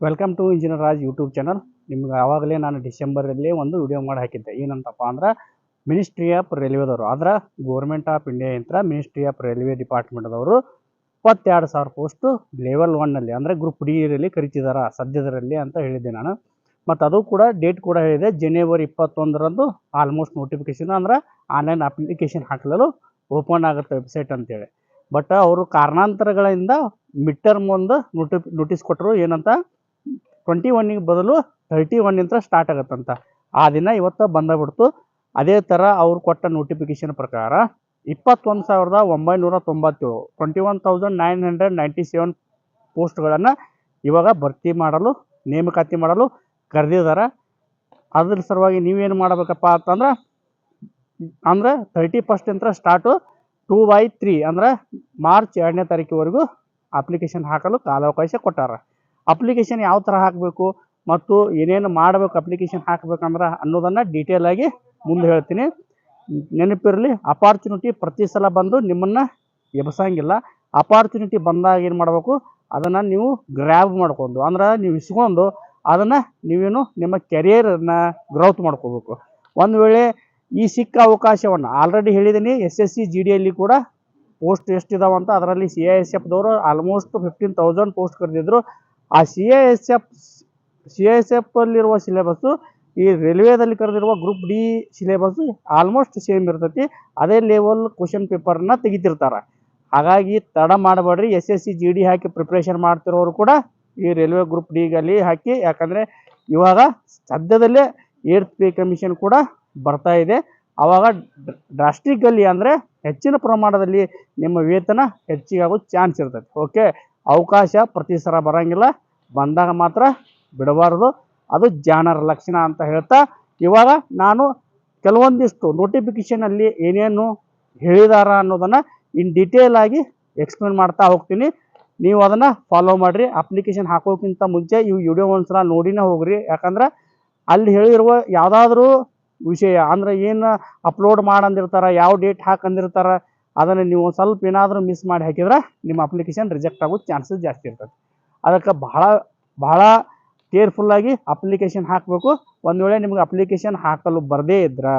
Welcome to engineer Raj YouTube channel. ನಿಮ್ಗೆ ಆವಾಗಲೇ ನಾನು ಡಿಸೆಂಬರಲ್ಲಿ ಒಂದು ವಿಡಿಯೋ ಮಾಡಿ ಹಾಕಿದ್ದೆ. ಏನಂತಪ್ಪ ಅಂದ್ರೆ ಮಿನಿಸ್ಟ್ರಿ ಆಫ್ ರೈಲ್ವೇದವರು, ಆದ್ರೆ ಗೋರ್ಮೆಂಟ್ ಆಫ್ ಇಂಡಿಯಾ ಅಂತ ಮಿನಿಸ್ಟ್ರಿ ಆಫ್ ರೈಲ್ವೆ ಡಿಪಾರ್ಟ್ಮೆಂಟ್ದವರು 22,000 ಪೋಸ್ಟು ಲೆವೆಲ್ 1ನಲ್ಲಿ ಅಂದರೆ ಗ್ರೂಪ್ ಡಿಯಲ್ಲಿ ಕರಿತಿದ್ದಾರೆ ಸದ್ಯದರಲ್ಲಿ ಅಂತ ಹೇಳಿದ್ದೆ ನಾನು. ಮತ್ತು ಅದು ಕೂಡ ಡೇಟ್ ಕೂಡ ಹೇಳಿದೆ, ಜನವರಿ 21ರಂದು ಆಲ್ಮೋಸ್ಟ್ ನೋಟಿಫಿಕೇಶನ್ ಅಂದ್ರೆ ಆನ್ಲೈನ್ ಅಪ್ಲಿಕೇಶನ್ ಹಾಕಲು ಓಪನ್ ಆಗುತ್ತೆ ವೆಬ್ಸೈಟ್ ಅಂತೇಳಿ. ಬಟ್ ಅವರು ಕಾರಣಾಂತರಗಳಿಂದ ಮಿಡ್ ಟರ್ಮ್ ಒಂದು ನೋಟಿಸ್ ಕೊಟ್ಟರು. ಏನಂತ 21ಗೆ ಬದಲು 31 ಸ್ಟಾರ್ಟ್ ಆಗುತ್ತಂತ. ಆ ದಿನ ಇವತ್ತು ಬಂದುಬಿಡ್ತು. ಅದೇ ಥರ ಅವ್ರು ಕೊಟ್ಟ ನೋಟಿಫಿಕೇಶನ್ ಪ್ರಕಾರ 21,997 21,997 ಪೋಸ್ಟ್ಗಳನ್ನು ಇವಾಗ ಭರ್ತಿ ಮಾಡಲು ನೇಮಕಾತಿ ಮಾಡಲು ಕರೆದಿದ್ದಾರೆ. ಅದ್ರ ಸಲುವಾಗಿ ನೀವೇನು ಮಾಡಬೇಕಪ್ಪ ಅಂದ್ರೆ 31 ಸ್ಟಾರ್ಟು 2/3 ಅಂದ್ರೆ ಮಾರ್ಚ್ 2ನೇ ತಾರೀಕಿವರೆಗೂ ಅಪ್ಲಿಕೇಶನ್ ಹಾಕಲು ಕಾಲಾವಕಾಶ ಕೊಟ್ಟಾರ. ಅಪ್ಲಿಕೇಶನ್ ಯಾವ ಥರ ಹಾಕಬೇಕು ಮತ್ತು ಏನೇನು ಮಾಡಬೇಕು ಅಪ್ಲಿಕೇಶನ್ ಹಾಕಬೇಕಂದ್ರೆ ಅನ್ನೋದನ್ನು ಡೀಟೇಲ್ ಆಗಿ ಮುಂದೆ ಹೇಳ್ತೀನಿ. ನೆನಪಿರಲಿ, ಅಪಾರ್ಚುನಿಟಿ ಪ್ರತಿ ಸಲ ಬಂದು ನಿಮ್ಮನ್ನು ಎಬ್ಸಂಗಿಲ್ಲ. ಅಪಾರ್ಚುನಿಟಿ ಬಂದಾಗ ಏನು ಮಾಡಬೇಕು, ಅದನ್ನು ನೀವು ಗ್ರ್ಯಾಬ್ ಮಾಡ್ಕೊಂಡು ಅಂದ್ರೆ ನೀವು ಇಸ್ಕೊಂಡು ಅದನ್ನು ನೀವೇನು ನಿಮ್ಮ ಕೆರಿಯರನ್ನ ಗ್ರೋತ್ ಮಾಡ್ಕೋಬೇಕು. ಒಂದು ವೇಳೆ ಈ ಸಿಕ್ಕ ಅವಕಾಶವನ್ನು ಆಲ್ರೆಡಿ ಹೇಳಿದ್ದೀನಿ, SSC GDಯಲ್ಲಿ ಕೂಡ ಪೋಸ್ಟ್ ಎಷ್ಟಿದಾವೆ ಅಂತ. ಅದರಲ್ಲಿ CISFದವರು ಆಲ್ಮೋಸ್ಟ್ 15,000 ಪೋಸ್ಟ್ ಕರೆದಿದ್ರು. ಆ CISF ಅಲ್ಲಿರುವ ಸಿಲೆಬಸ್ಸು ಈ ರೈಲ್ವೇದಲ್ಲಿ ಕರೆದಿರುವ group D syllabus almost same ಇರ್ತೈತಿ. ಅದೇ ಲೆವೆಲ್ ಕ್ವಶನ್ ಪೇಪರ್ನ ತೆಗಿತಿರ್ತಾರೆ. ಹಾಗಾಗಿ ತಡ ಮಾಡಬೇಡ್ರಿ. SSC GD ಹಾಕಿ ಪ್ರಿಪ್ರೇಷನ್ ಮಾಡ್ತಿರೋರು ಕೂಡ ಈ ರೈಲ್ವೆ ಗ್ರೂಪ್ ಡಿಗಲ್ಲಿ ಹಾಕಿ, ಯಾಕಂದರೆ ಇವಾಗ ಸದ್ಯದಲ್ಲೇ 8th ಪೇ ಕಮಿಷನ್ ಕೂಡ ಬರ್ತಾ ಇದೆ. ಆವಾಗ ಡ್ರಾಸ್ಟಿಕಲ್ಲಿ ಅಂದರೆ ಹೆಚ್ಚಿನ ಪ್ರಮಾಣದಲ್ಲಿ ನಿಮ್ಮ ವೇತನ ಹೆಚ್ಚಿಗೆ ಆಗೋ ಚಾನ್ಸ್ ಇರ್ತೈತೆ. ಓಕೆ, ಅವಕಾಶ ಪ್ರತಿ ಸಲ ಬರೋಂಗಿಲ್ಲ, ಬಂದಾಗ ಮಾತ್ರ ಬಿಡಬಾರ್ದು. ಅದು ಜಾಣರ ಲಕ್ಷಣ ಅಂತ ಹೇಳ್ತಾ, ಇವಾಗ ನಾನು ಕೆಲವೊಂದಿಷ್ಟು ನೋಟಿಫಿಕೇಷನಲ್ಲಿ ಏನೇನು ಹೇಳಿದಾರ ಅನ್ನೋದನ್ನು ಇನ್ ಡೀಟೇಲ್ ಆಗಿ ಎಕ್ಸ್ಪ್ಲೇನ್ ಮಾಡ್ತಾ ಹೋಗ್ತೀನಿ. ನೀವು ಅದನ್ನು ಫಾಲೋ ಮಾಡಿರಿ. ಅಪ್ಲಿಕೇಶನ್ ಹಾಕೋಕ್ಕಿಂತ ಮುಂಚೆ ಈ ವಿಡಿಯೋ ಒಂದ್ಸಲ ನೋಡಿನೇ ಹೋಗ್ರಿ. ಯಾಕಂದ್ರೆ ಅಲ್ಲಿ ಹೇಳಿರುವ ಯಾವುದಾದ್ರೂ ವಿಷಯ ಅಂದರೆ ಏನು ಅಪ್ಲೋಡ್ ಮಾಡಂದಿರ್ತಾರೆ, ಯಾವ ಡೇಟ್ ಹಾಕಂದಿರ್ತಾರೆ, ಅದನ್ನು ನೀವು ಸ್ವಲ್ಪ ಏನಾದರೂ ಮಿಸ್ ಮಾಡಿ ಹಾಕಿದ್ರೆ ನಿಮ್ಮ ಅಪ್ಲಿಕೇಶನ್ ರಿಜೆಕ್ಟ್ ಆಗೋ ಚಾನ್ಸಸ್ ಜಾಸ್ತಿ ಇರ್ತದೆ. ಅದಕ್ಕೆ ಬಹಳ ಕೇರ್ಫುಲ್ಲಾಗಿ ಅಪ್ಲಿಕೇಶನ್ ಹಾಕಬೇಕು. ಒಂದು ವೇಳೆ ನಿಮ್ಗೆ ಅಪ್ಲಿಕೇಶನ್ ಹಾಕಲು ಬರದೇ ಇದ್ರೆ,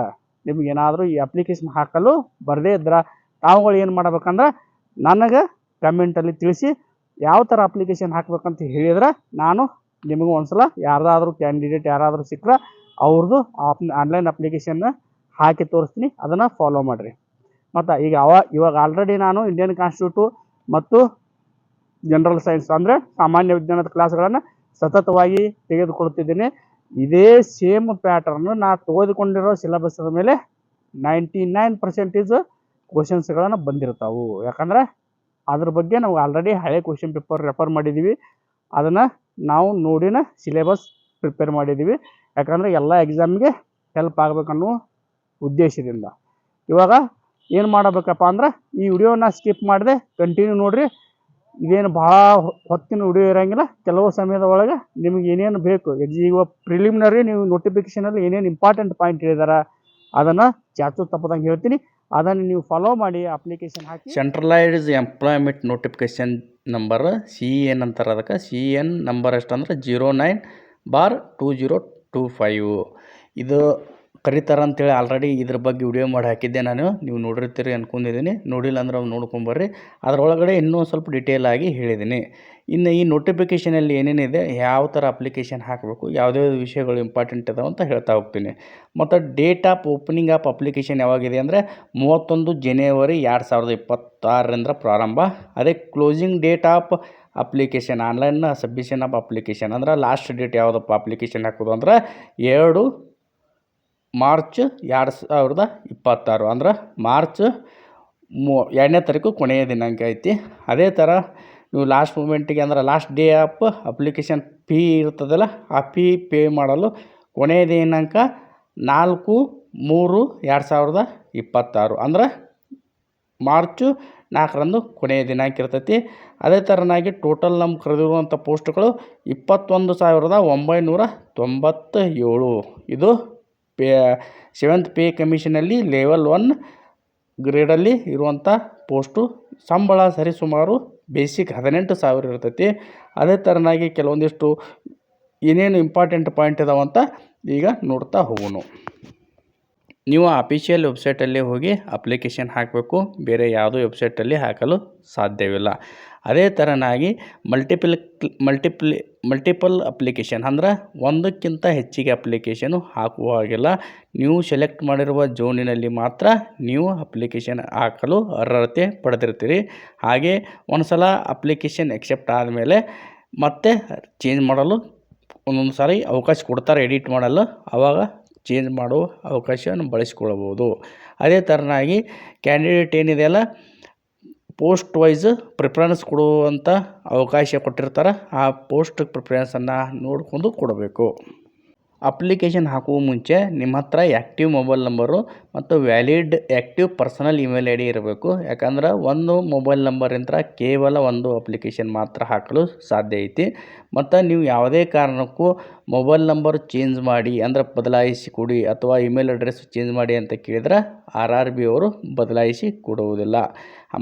ನಿಮ್ಗೇನಾದರೂ ಈ ಅಪ್ಲಿಕೇಶನ್ ಹಾಕಲು ಬರದೇ ಇದ್ರೆ ತಾವುಗಳು ಏನು ಮಾಡ್ಬೇಕಂದ್ರೆ ನನಗೆ ಕಮೆಂಟಲ್ಲಿ ತಿಳಿಸಿ ಯಾವ ಥರ ಅಪ್ಲಿಕೇಶನ್ ಹಾಕ್ಬೇಕಂತ ಹೇಳಿದ್ರೆ ನಾನು ನಿಮಗೆ ಒಂದ್ಸಲ ಯಾರ್ದಾದ್ರೂ ಕ್ಯಾಂಡಿಡೇಟ್ ಯಾರಾದರೂ ಸಿಕ್ಕರೆ ಅವ್ರದ್ದು ಆನ್ಲೈನ್ ಅಪ್ಲಿಕೇಶನ್ನ ಹಾಕಿ ತೋರಿಸ್ತೀನಿ. ಅದನ್ನು ಫಾಲೋ ಮಾಡಿರಿ. ಮತ್ತು ಇವಾಗ ಆಲ್ರೆಡಿ ನಾನು ಇಂಡಿಯನ್ ಕಾನ್ಸ್ಟಿಟ್ಯೂಟು ಮತ್ತು ಜನರಲ್ ಸೈನ್ಸ್ ಅಂದರೆ ಸಾಮಾನ್ಯ ವಿಜ್ಞಾನದ ಕ್ಲಾಸ್ಗಳನ್ನು ಸತತವಾಗಿ ತೆಗೆದುಕೊಳ್ತಿದ್ದೀನಿ. ಇದೇ ಸೇಮ್ ಪ್ಯಾಟರ್ನು ನಾನು ತೆಗೆದುಕೊಂಡಿರೋ ಸಿಲೆಬಸ್ದ ಮೇಲೆ 99% ಕ್ವಶನ್ಸ್ಗಳನ್ನು ಬಂದಿರ್ತಾವೆ. ಯಾಕಂದರೆ ಅದ್ರ ಬಗ್ಗೆ ನಾವು ಆಲ್ರೆಡಿ ಹಳೆ ಕ್ವಶನ್ ಪೇಪರ್ ರೆಫರ್ ಮಾಡಿದ್ದೀವಿ. ಅದನ್ನು ನಾವು ನೋಡಿನ ಸಿಲೆಬಸ್ ಪ್ರಿಪೇರ್ ಮಾಡಿದ್ದೀವಿ. ಯಾಕಂದರೆ ಎಲ್ಲ ಎಕ್ಸಾಮ್ಗೆ ಹೆಲ್ಪ್ ಆಗಬೇಕನ್ನೋ ಉದ್ದೇಶದಿಂದ. ಇವಾಗ ಏನು ಮಾಡಬೇಕಪ್ಪ ಅಂದ್ರೆ ಈ ವಿಡಿಯೋನ ಸ್ಕಿಪ್ ಮಾಡಿದೆ ಕಂಟಿನ್ಯೂ ನೋಡಿರಿ. ಇದೇನು ಭಾಳ ಹೊತ್ತಿನ ವಿಡಿಯೋ ಇರೋಂಗಿಲ್ಲ. ಕೆಲವು ಸಮಯದ ಒಳಗೆ ನಿಮ್ಗೆ ಏನೇನು ಬೇಕು, ಈಗ ಪ್ರಿಲಿಮಿನರಿ ನೀವು ನೋಟಿಫಿಕೇಷನಲ್ಲಿ ಏನೇನು ಇಂಪಾರ್ಟೆಂಟ್ ಪಾಯಿಂಟ್ ಹೇಳಿದಾರೆ ಅದನ್ನು ಚಾಚು ತಪ್ಪದಂಗೆ ಹೇಳ್ತೀನಿ. ಅದನ್ನು ನೀವು ಫಾಲೋ ಮಾಡಿ ಅಪ್ಲಿಕೇಶನ್ ಹಾಕಿ. Centralised employment notification number CEN ಅಂತಾರೆ. ಅದಕ್ಕೆ CEN ನಂಬರ್ ಎಷ್ಟಂದ್ರೆ 09/2025 ಇದು ಕರೀತಾರೆ ಅಂತೇಳಿ ಆಲ್ರೆಡಿ ಇದ್ರ ಬಗ್ಗೆ ವಿಡಿಯೋ ಮಾಡಿ ಹಾಕಿದ್ದೆ ನಾನು. ನೀವು ನೋಡಿರ್ತೀರಿ ಅಂದ್ಕೊಂಡಿದ್ದೀನಿ. ನೋಡಿಲ್ಲ ಅಂದ್ರೆ ಅವ್ನು ನೋಡ್ಕೊಂಬರ್ರಿ. ಅದರೊಳಗಡೆ ಇನ್ನೂ ಸ್ವಲ್ಪ ಡೀಟೇಲ್ ಆಗಿ ಹೇಳಿದ್ದೀನಿ. ಇನ್ನು ಈ ನೋಟಿಫಿಕೇಷನಲ್ಲಿ ಏನೇನಿದೆ, ಯಾವ ಥರ ಅಪ್ಲಿಕೇಶನ್ ಹಾಕಬೇಕು, ಯಾವುದ್ಯಾವ್ದು ವಿಷಯಗಳು ಇಂಪಾರ್ಟೆಂಟ್ ಇದಾವೆ ಅಂತ ಹೇಳ್ತಾ ಹೋಗ್ತೀನಿ. ಮತ್ತು date of opening of application ಯಾವಾಗಿದೆ ಅಂದರೆ 31 ಜನವರಿ 2026ರಿಂದ ಪ್ರಾರಂಭ. ಅದೇ closing date of application online submission of application ಅಂದ್ರೆ ಲಾಸ್ಟ್ ಡೇಟ್ ಯಾವುದಪ್ಪ ಅಪ್ಲಿಕೇಶನ್ ಹಾಕೋದು ಅಂದ್ರೆ 2 ಮಾರ್ಚ್ 2026 ಅಂದ್ರೆ ಮಾರ್ಚ್ 2ನೇ ತಾರೀಕು ಕೊನೆಯ ದಿನಾಂಕ ಐತಿ. ಅದೇ ಥರ ನೀವು ಲಾಸ್ಟ್ ಮೂಮೆಂಟಿಗೆ ಅಂದ್ರೆ last day of application fee ಇರ್ತದಲ್ಲ, ಆ ಫೀ ಪೇ ಮಾಡಲು ಕೊನೆಯ ದಿನಾಂಕ 4/3/2026 ಅಂದ್ರೆ ಮಾರ್ಚ್ 4ರಂದು ಕೊನೆಯ ದಿನಾಂಕ ಇರ್ತೈತಿ. ಅದೇ ಥರನಾಗಿ ಟೋಟಲ್ ನಮ್ಗೆ ಕರೆದಿರುವಂಥ ಪೋಸ್ಟ್ಗಳು 21,997. ಇದು 7th ಪೇ ಕಮಿಷನಲ್ಲಿ ಲೆವೆಲ್ 1 ಗ್ರೇಡಲ್ಲಿ ಇರುವಂಥ ಪೋಸ್ಟು. ಸಂಬಳ ಸರಿಸುಮಾರು ಬೇಸಿಕ್ 18,000 ಇರ್ತೈತಿ. ಅದೇ ಥರನಾಗಿ ಕೆಲವೊಂದಿಷ್ಟು ಏನೇನು ಇಂಪಾರ್ಟೆಂಟ್ ಪಾಯಿಂಟ್ ಇದಾವಂತ ಈಗ ನೋಡ್ತಾ ಹೋಗೋಣ. ನೀವು ಅಫಿಷಿಯಲ್ ವೆಬ್ಸೈಟಲ್ಲೇ ಹೋಗಿ ಅಪ್ಲಿಕೇಶನ್ ಹಾಕಬೇಕು, ಬೇರೆ ಯಾವುದೋ ವೆಬ್ಸೈಟಲ್ಲಿ ಹಾಕಲು ಸಾಧ್ಯವಿಲ್ಲ. ಅದೇ ಥರನಾಗಿ ಮಲ್ಟಿಪಲ್ ಅಪ್ಲಿಕೇಶನ್ ಅಂದ್ರೆ ಒಂದಕ್ಕಿಂತ ಹೆಚ್ಚಿಗೆ ಅಪ್ಲಿಕೇಶನು ಹಾಕುವಾಗಿಲ್ಲ. ನೀವು ಸೆಲೆಕ್ಟ್ ಮಾಡಿರುವ ಝೋನಿನಲ್ಲಿ ಮಾತ್ರ ನೀವು ಅಪ್ಲಿಕೇಶನ್ ಹಾಕಲು ಅರ್ಹತೆ ಪಡೆದಿರ್ತೀರಿ. ಹಾಗೆ ಒಂದು ಸಲ ಅಪ್ಲಿಕೇಶನ್ ಎಕ್ಸೆಪ್ಟ್ ಆದಮೇಲೆ ಮತ್ತೆ ಚೇಂಜ್ ಮಾಡಲು ಒಂದೊಂದು ಸಾರಿ ಅವಕಾಶ ಕೊಡ್ತಾರೆ ಎಡಿಟ್ ಮಾಡಲು, ಆವಾಗ ಚೇಂಜ್ ಮಾಡುವ ಅವಕಾಶವನ್ನು ಬಳಸಿಕೊಳ್ಳಬಹುದು. ಅದೇ ಥರನಾಗಿ ಕ್ಯಾಂಡಿಡೇಟ್ ಏನಿದೆಯಲ್ಲ ಪೋಸ್ಟ್ ವೈಸ್ ಪ್ರಿಫರೆನ್ಸ್ ಕೊಡುವಂಥ ಅವಕಾಶ ಕೊಟ್ಟಿರ್ತಾರೆ. ಆ ಪೋಸ್ಟ್ ಪ್ರಿಫರೆನ್ಸನ್ನು ನೋಡಿಕೊಂಡು ಕೊಡಬೇಕು. ಅಪ್ಲಿಕೇಶನ್ ಹಾಕುವ ಮುಂಚೆ ನಿಮ್ಮ ಹತ್ರ ಆ್ಯಕ್ಟಿವ್ ಮೊಬೈಲ್ ನಂಬರು ಮತ್ತು valid active personal email I D ಇರಬೇಕು. ಯಾಕಂದ್ರೆ ಒಂದು ಮೊಬೈಲ್ ನಂಬರಿಂದ ಕೇವಲ ಒಂದು ಅಪ್ಲಿಕೇಶನ್ ಮಾತ್ರ ಹಾಕಲು ಸಾಧ್ಯ ಐತಿ. ಮತ್ತು ನೀವು ಯಾವುದೇ ಕಾರಣಕ್ಕೂ ಮೊಬೈಲ್ ನಂಬರ್ ಚೇಂಜ್ ಮಾಡಿ ಅಂದ್ರೆ ಬದಲಾಯಿಸಿ ಕೊಡಿ ಅಥವಾ ಇಮೇಲ್ ಅಡ್ರೆಸ್ ಚೇಂಜ್ ಮಾಡಿ ಅಂತ ಕೇಳಿದ್ರೆ RRB ಅವರು ಬದಲಾಯಿಸಿ ಕೊಡುವುದಿಲ್ಲ.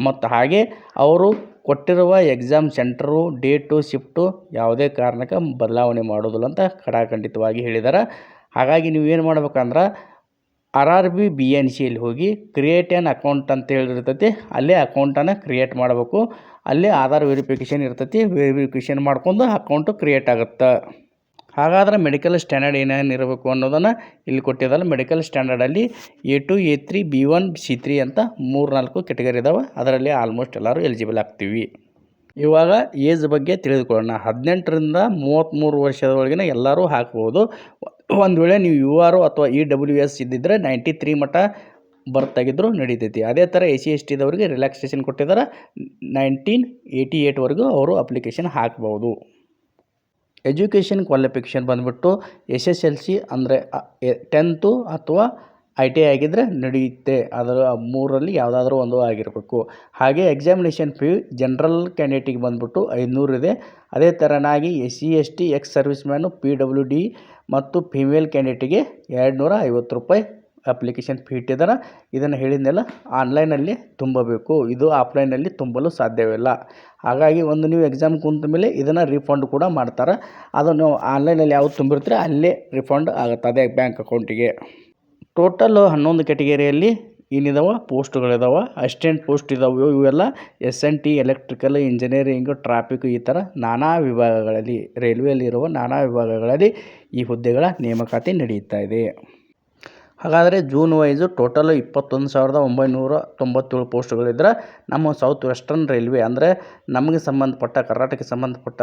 ಮತ್ತು ಹಾಗೆ ಅವರು ಕೊಟ್ಟಿರುವ ಎಕ್ಸಾಮ್ ಸೆಂಟರು, ಡೇಟು, ಶಿಫ್ಟು ಯಾವುದೇ ಕಾರಣಕ್ಕೆ ಬದಲಾವಣೆ ಮಾಡೋದಿಲ್ಲ ಅಂತ ಖಡಾಖಂಡಿತವಾಗಿ ಹೇಳಿದ್ದಾರೆ. ಹಾಗಾಗಿ ನೀವೇನು ಮಾಡ್ಬೇಕಂದ್ರೆ RRB BNCಯಲ್ಲಿ ಹೋಗಿ ಕ್ರಿಯೇಟ್ ಆ್ಯನ್ ಅಕೌಂಟ್ ಅಂತ ಹೇಳಿರ್ತೈತಿ, ಅಲ್ಲೇ ಅಕೌಂಟನ್ನು ಕ್ರಿಯೇಟ್ ಮಾಡಬೇಕು. ಅಲ್ಲೇ ಆಧಾರ್ ವೆರಿಫಿಕೇಷನ್ ಇರ್ತೈತಿ, ವೆರಿಫಿಕೇಷನ್ ಮಾಡ್ಕೊಂಡು ಅಕೌಂಟು ಕ್ರಿಯೇಟ್ ಆಗುತ್ತೆ. ಹಾಗಾದರೆ ಮೆಡಿಕಲ್ ಸ್ಟ್ಯಾಂಡರ್ಡ್ ಏನೇನು ಇರಬೇಕು ಅನ್ನೋದನ್ನು ಇಲ್ಲಿ ಕೊಟ್ಟಿದ್ದಲ್ಲ. Medical ಸ್ಟ್ಯಾಂಡರ್ಡಲ್ಲಿ A2, A3, B1, C3 ಅಂತ 3-4 ಕೆಟಗರಿ ಇದಾವೆ. ಅದರಲ್ಲಿ ಆಲ್ಮೋಸ್ಟ್ ಎಲ್ಲರೂ ಎಲಿಜಿಬಲ್ ಆಗ್ತೀವಿ. ಇವಾಗ ಏಜ್ ಬಗ್ಗೆ ತಿಳಿದುಕೊಳ್ಳೋಣ. 18ರಿಂದ 33 ವರ್ಷದ ಒಳಗಿನ ಎಲ್ಲರೂ ಹಾಕ್ಬೋದು. ಒಂದು ವೇಳೆ ನೀವು UR ಅಥವಾ EWS ಇದ್ದಿದ್ದರೆ 93 ಮಟ್ಟ ಬರ್ತಾಗಿದ್ದರೂ ನಡೀತೈತಿ. ಅದೇ ಥರ SC STದವರಿಗೆ ರಿಲ್ಯಾಕ್ಸೇಷನ್ ಕೊಟ್ಟಿದ್ದಾರೆ. 1988ವರೆಗೂ ಅವರು ಅಪ್ಲಿಕೇಶನ್ ಹಾಕ್ಬೋದು. ಎಜುಕೇಷನ್ ಕ್ವಾಲಿಫಿಕೇಷನ್ ಬಂದುಬಿಟ್ಟು SSLC ಅಂದರೆ 10th ಅಥವಾ ITI ಆಗಿದ್ದರೆ ನಡೆಯುತ್ತೆ. ಅದರ 3ರಲ್ಲಿ ಯಾವುದಾದ್ರೂ ಒಂದು ಆಗಿರಬೇಕು. ಹಾಗೆ ಎಕ್ಸಾಮಿನೇಷನ್ ಫೀ ಜನರಲ್ ಕ್ಯಾಂಡಿಡೇಟಿಗೆ ಬಂದುಬಿಟ್ಟು 500 ಇದೆ. ಅದೇ ಥರನಾಗಿ SC ST ex service man PWD ಮತ್ತು ಫಿಮೇಲ್ ಕ್ಯಾಂಡಿಡೇಟಿಗೆ 250 ರೂಪಾಯಿ ಅಪ್ಲಿಕೇಶನ್ ಫೀ ಇಟ್ಟಿದ್ದಾರೆ. ಇದನ್ನು ಹೇಳಿದ್ನೆಲ್ಲ ಆನ್ಲೈನಲ್ಲಿ ತುಂಬಬೇಕು, ಇದು ಆಫ್ಲೈನಲ್ಲಿ ತುಂಬಲು ಸಾಧ್ಯವಿಲ್ಲ. ಹಾಗಾಗಿ ಒಂದು ನೀವು ಎಕ್ಸಾಮ್ ಕುಂತ ಮೇಲೆ ಇದನ್ನು ರೀಫಂಡ್ ಕೂಡ ಮಾಡ್ತಾರೆ. ಅದನ್ನು ಆನ್ಲೈನಲ್ಲಿ ಯಾವುದು ತುಂಬಿರ್ತೀರ ಅಲ್ಲೇ ರಿಫಂಡ್ ಆಗುತ್ತೆ ಅದೇ ಬ್ಯಾಂಕ್ ಅಕೌಂಟಿಗೆ. ಟೋಟಲ್ 11 ಕೆಟಗರಿಯಲ್ಲಿ ಏನಿದಾವೆ ಪೋಸ್ಟ್ಗಳಿದಾವೆ. ಅಸಿಸ್ಟೆಂಟ್ ಪೋಸ್ಟ್ ಇದಾವೆ. ಇವೆಲ್ಲ SNT, ಎಲೆಕ್ಟ್ರಿಕಲ್, ಇಂಜಿನಿಯರಿಂಗು, ಟ್ರಾಫಿಕ್ ಈ ಥರ ನಾನಾ ವಿಭಾಗಗಳಲ್ಲಿ ರೈಲ್ವೆಯಲ್ಲಿರುವ ನಾನಾ ವಿಭಾಗಗಳಲ್ಲಿ ಈ ಹುದ್ದೆಗಳ ನೇಮಕಾತಿ ನಡೆಯುತ್ತಾ ಇದೆ. ಹಾಗಾದರೆ ಜೂನ್ ವೈಸು ಟೋಟಲ್ 21,997 ಪೋಸ್ಟ್ಗಳಿದ್ರೆ ನಮ್ಮ ಸೌತ್ ವೆಸ್ಟರ್ನ್ ರೈಲ್ವೆ ಅಂದರೆ ನಮಗೆ ಸಂಬಂಧಪಟ್ಟ ಕರ್ನಾಟಕಕ್ಕೆ ಸಂಬಂಧಪಟ್ಟ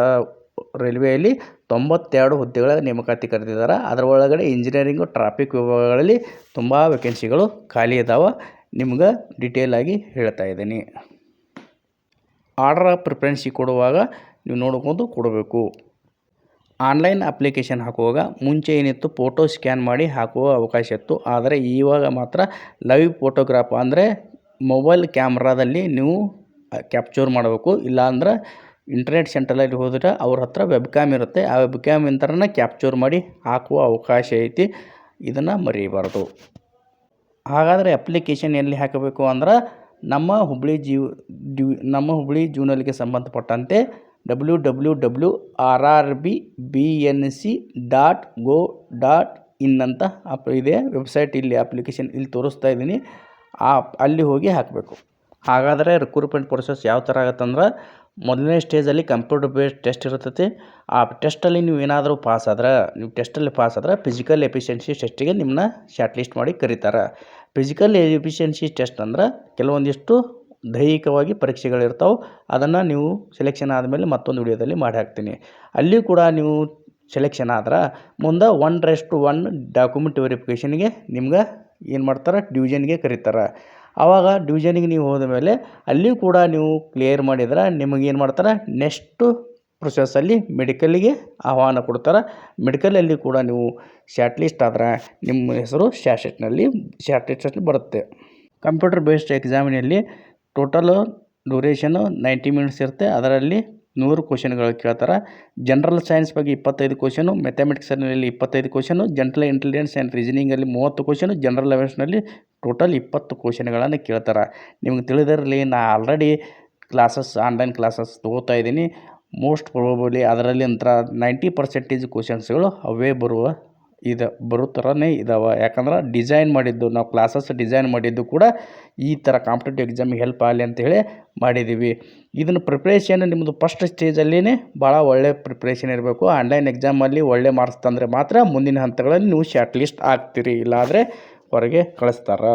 ರೈಲ್ವೆಯಲ್ಲಿ 92 ಹುದ್ದೆಗಳ ನೇಮಕಾತಿ ಕರೆದಿದ್ದಾರೆ. ಅದರ ಒಳಗಡೆ ಇಂಜಿನಿಯರಿಂಗು, ಟ್ರಾಫಿಕ್ ವಿಭಾಗಗಳಲ್ಲಿ ತುಂಬ ವೇಕೆನ್ಸಿಗಳು ಖಾಲಿ ಇದ್ದಾವೆ. ನಿಮ್ಗೆ ಡೀಟೇಲ್ ಆಗಿ ಹೇಳ್ತಾ ಇದ್ದೀನಿ. ಆರ್ಡರ್ ಆಫ್ ಪ್ರಿಫರೆನ್ಸಿಗೆ ಕೊಡುವಾಗ ನೀವು ನೋಡ್ಕೊಂಡು ಕೊಡಬೇಕು. ಆನ್ಲೈನ್ ಅಪ್ಲಿಕೇಶನ್ ಹಾಕುವಾಗ ಮುಂಚೆ ಏನಿತ್ತು ಫೋಟೋ ಸ್ಕ್ಯಾನ್ ಮಾಡಿ ಹಾಕುವ ಅವಕಾಶ ಇತ್ತು. ಆದರೆ ಇವಾಗ ಮಾತ್ರ ಲೈವ್ ಫೋಟೋಗ್ರಾಫ್ ಅಂದರೆ ಮೊಬೈಲ್ ಕ್ಯಾಮ್ರಾದಲ್ಲಿ ನೀವು ಕ್ಯಾಪ್ಚರ್ ಮಾಡಬೇಕು. ಇಲ್ಲಾಂದ್ರೆ ಇಂಟರ್ನೆಟ್ ಸೆಂಟರಲ್ಲಿ ಹೋದರೆ ಅವ್ರ ಹತ್ರ ವೆಬ್ ಕ್ಯಾಮ್ ಇರುತ್ತೆ. ಆ ವೆಬ್ ಕ್ಯಾಮ್ ಇಂಥರನ್ನ ಕ್ಯಾಪ್ಚರ್ ಮಾಡಿ ಹಾಕುವ ಅವಕಾಶ ಐತಿ. ಇದನ್ನು ಮರೀಬಾರ್ದು. ಹಾಗಾದರೆ ಅಪ್ಲಿಕೇಶನ್ ಎಲ್ಲಿ ಹಾಕಬೇಕು ಅಂದ್ರೆ ನಮ್ಮ ಹುಬ್ಬಳ್ಳಿ ಜೂನಲ್ಗೆ ಸಂಬಂಧಪಟ್ಟಂತೆ www.rrbnc.go.in ಅಂತ ಇದೆ ವೆಬ್ಸೈಟ್. ಇಲ್ಲಿ ಅಪ್ಲಿಕೇಶನ್ ಇಲ್ಲಿ ತೋರಿಸ್ತಾ ಇದ್ದೀನಿ. ಅಲ್ಲಿ ಹೋಗಿ ಹಾಕಬೇಕು. ಹಾಗಾದರೆ ರಿಕ್ರೂಟ್ಮೆಂಟ್ ಪ್ರೊಸೆಸ್ ಯಾವ ಥರ ಆಗುತ್ತಂದ್ರೆ ಮೊದಲನೇ ಸ್ಟೇಜಲ್ಲಿ ಕಂಪ್ಯೂಟರ್ ಬೇಸ್ಡ್ ಟೆಸ್ಟ್ ಇರ್ತೈತಿ. ಆ ಟೆಸ್ಟಲ್ಲಿ ನೀವು ಏನಾದರೂ ಪಾಸ್ ಆದ್ರೆ ಫಿಸಿಕಲ್ ಎಫಿಷಿಯನ್ಸಿ ಟೆಸ್ಟಿಗೆ ನಿಮ್ಮನ್ನ ಶಾರ್ಟ್ ಲಿಸ್ಟ್ ಮಾಡಿ ಕರೀತಾರೆ. ಫಿಸಿಕಲ್ ಎಫಿಷಿಯನ್ಸಿ ಟೆಸ್ಟ್ ಅಂದ್ರೆ ಕೆಲವೊಂದಿಷ್ಟು ದೈಹಿಕವಾಗಿ ಪರೀಕ್ಷೆಗಳಿರ್ತಾವೆ. ಅದನ್ನು ನೀವು ಸೆಲೆಕ್ಷನ್ ಆದಮೇಲೆ ಮತ್ತೊಂದು ವಿಡಿಯೋದಲ್ಲಿ ಮಾಡಿ ಹಾಕ್ತೀನಿ. ಅಲ್ಲಿಯೂ ಕೂಡ ನೀವು ಸೆಲೆಕ್ಷನ್ ಆದ್ರೆ ಮುಂದೆ 1:1 ಡಾಕ್ಯುಮೆಂಟ್ ವೆರಿಫಿಕೇಷನ್ಗೆ ನಿಮ್ಗೆ ಏನು ಮಾಡ್ತಾರೆ, ಡಿವಿಷನ್ಗೆ ಕರೀತಾರೆ. ಆವಾಗ ಡಿವಿಷನ್ಗೆ ನೀವು ಹೋದ ಮೇಲೆ ಅಲ್ಲಿಯೂ ಕೂಡ ನೀವು ಕ್ಲಿಯರ್ ಮಾಡಿದ್ರೆ ನಿಮಗೇನು ಮಾಡ್ತಾರೆ, ನೆಕ್ಸ್ಟು ಪ್ರೊಸೆಸ್ಸಲ್ಲಿ ಮೆಡಿಕಲ್ಲಿಗೆ ಆಹ್ವಾನ ಕೊಡ್ತಾರೆ. ಮೆಡಿಕಲಲ್ಲಿ ಕೂಡ ನೀವು ಶಾರ್ಟ್ ಲಿಸ್ಟ್ ಆದರೆ ನಿಮ್ಮ ಹೆಸರು ಶಾರ್ಟ್ ಲಿಸ್ಟಲ್ಲಿ ಬರುತ್ತೆ. ಕಂಪ್ಯೂಟರ್ ಬೇಸ್ಡ್ ಎಕ್ಸಾಮಿನಲ್ಲಿ ಟೋಟಲು ಡ್ಯೂರೇಷನು 90 ಮಿನಿಟ್ಸ್ ಇರುತ್ತೆ. ಅದರಲ್ಲಿ 100 ಕ್ವಶನ್ಗಳು ಕೇಳ್ತಾರೆ. ಜನರಲ್ ಸೈನ್ಸ್ ಬಗ್ಗೆ 25 ಕ್ವಶನು, ಮ್ಯಾಥಮೆಟಿಕ್ಸಲ್ಲಿ 25 ಕ್ವಶನು, ಜನರಲ್ ಇಂಟೆಲಿಜೆನ್ಸ್ ಆ್ಯಂಡ್ ರೀಸನಿಂಗಲ್ಲಿ 30 ಕ್ವಶನು, ಜನರಲ್ ಅವೇರ್ಸ್ನಲ್ಲಿ ಟೋಟಲ್ 20 ಕ್ವಶನ್ಗಳನ್ನು ಕೇಳ್ತಾರೆ. ನಿಮ್ಗೆ ತಿಳಿದಿರಲಿ, ನಾ ಆಲ್ರೆಡಿ ಕ್ಲಾಸಸ್ ಆನ್ಲೈನ್ ಕ್ಲಾಸಸ್ ತೊಗೋತಾ ಇದ್ದೀನಿ. ಮೋಸ್ಟ್ ಪ್ರಾಬಬಲಿ ಅದರಲ್ಲಿ ಒಂಥರ 90% ಕ್ವಶನ್ಸ್ಗಳು ಅವೇ ಬರೋ ಥರನೇ ಇದ್ದಾವೆ. ಯಾಕಂದ್ರೆ ಡಿಸೈನ್ ಮಾಡಿದ್ದು ನಾವು ಕ್ಲಾಸಸ್ ಡಿಸೈನ್ ಮಾಡಿದ್ದು ಕೂಡ ಈ ಥರ ಕಾಂಪಿಟೇಟಿವ್ ಎಕ್ಸಾಮಿಗೆ ಹೆಲ್ಪ್ ಆಗಲಿ ಅಂತೇಳಿ ಮಾಡಿದ್ದೀವಿ. ಇದನ್ನು ಪ್ರಿಪ್ರೇಷನ್ ನಿಮ್ಮದು ಫಸ್ಟ್ ಸ್ಟೇಜಲ್ಲಿಯೇ ಭಾಳ ಒಳ್ಳೆ ಪ್ರಿಪ್ರೇಷನ್ ಇರಬೇಕು. ಆನ್ಲೈನ್ ಎಕ್ಸಾಮಲ್ಲಿ ಒಳ್ಳೆ ಮಾರ್ಕ್ಸ್ ತಂದರೆ ಮಾತ್ರ ಮುಂದಿನ ಹಂತಗಳಲ್ಲಿ ನೀವು ಶಾರ್ಟ್ ಲಿಸ್ಟ್ ಆಗ್ತೀರಿ, ಇಲ್ಲಾಂದರೆ ಹೊರಗೆ ಕಳಿಸ್ತಾರೆ.